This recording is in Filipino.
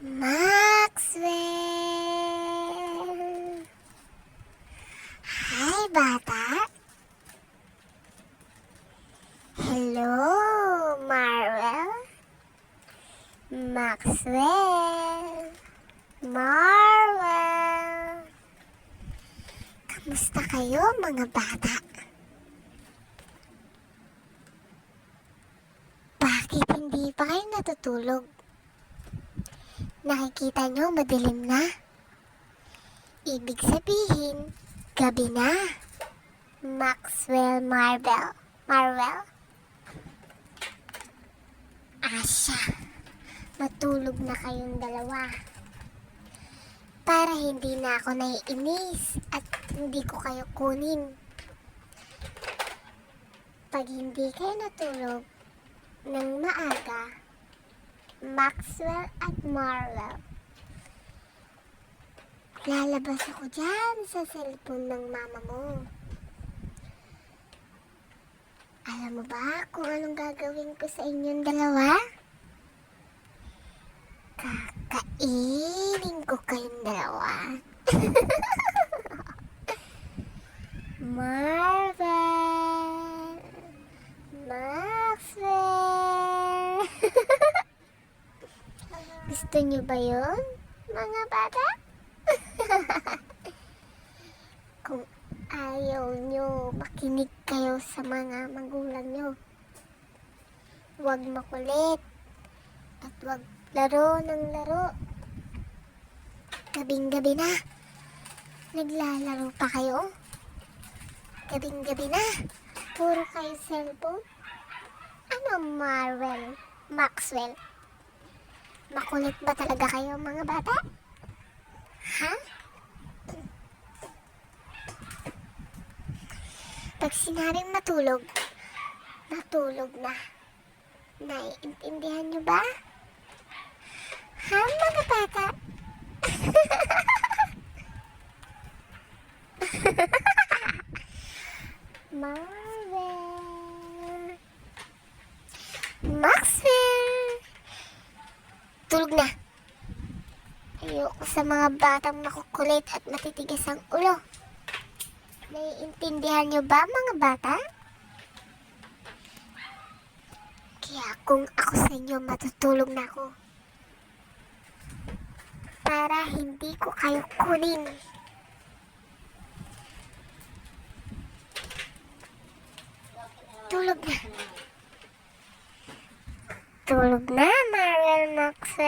Maxwell! Hi, bata! Hello, Marwell! Maxwell! Marwell! Kamusta kayo, mga bata? Bakit hindi pa kayo natutulog? Nakikita nyo madilim na. Ibig sabihin, gabi na. Maxwell, Marwell. Asya, matulog na kayong dalawa. Para hindi na ako naiinis at hindi ko kayo kunin. Pag hindi kayo natulog ng maaga, Maxwell at Marwell, lalabas ako dyan sa cellphone ng mama mo. Alam mo ba kung anong gagawin ko sa inyong dalawa? Kakainin ko kayong dalawa. Marvel! Maxwell! Gusto nyo ba yun, mga bata? Kung ayaw nyo, makinig kayo sa mga magulang nyo. Huwag makulit at huwag laro ng laro. Gabing-gabi na. Naglalaro pa kayo? Gabing-gabi na. Puro kayo cellphone. Ano, Marvel, Maxwell? Makulit ba talaga kayo, mga bata? Ha? Pag sinabing matulog, natulog na. Naiintindihan nyo ba? Ha, mga bata? Marvel! Maxwell! Tulog na. Ayoko sa mga batang makukulit at matitigas ang ulo. Naiintindihan nyo ba, mga bata? Kaya kung ako sa inyo, matutulog na ako. Para hindi ko kayo kunin. Tulog na. Tulog na, Marvel, Maxwell.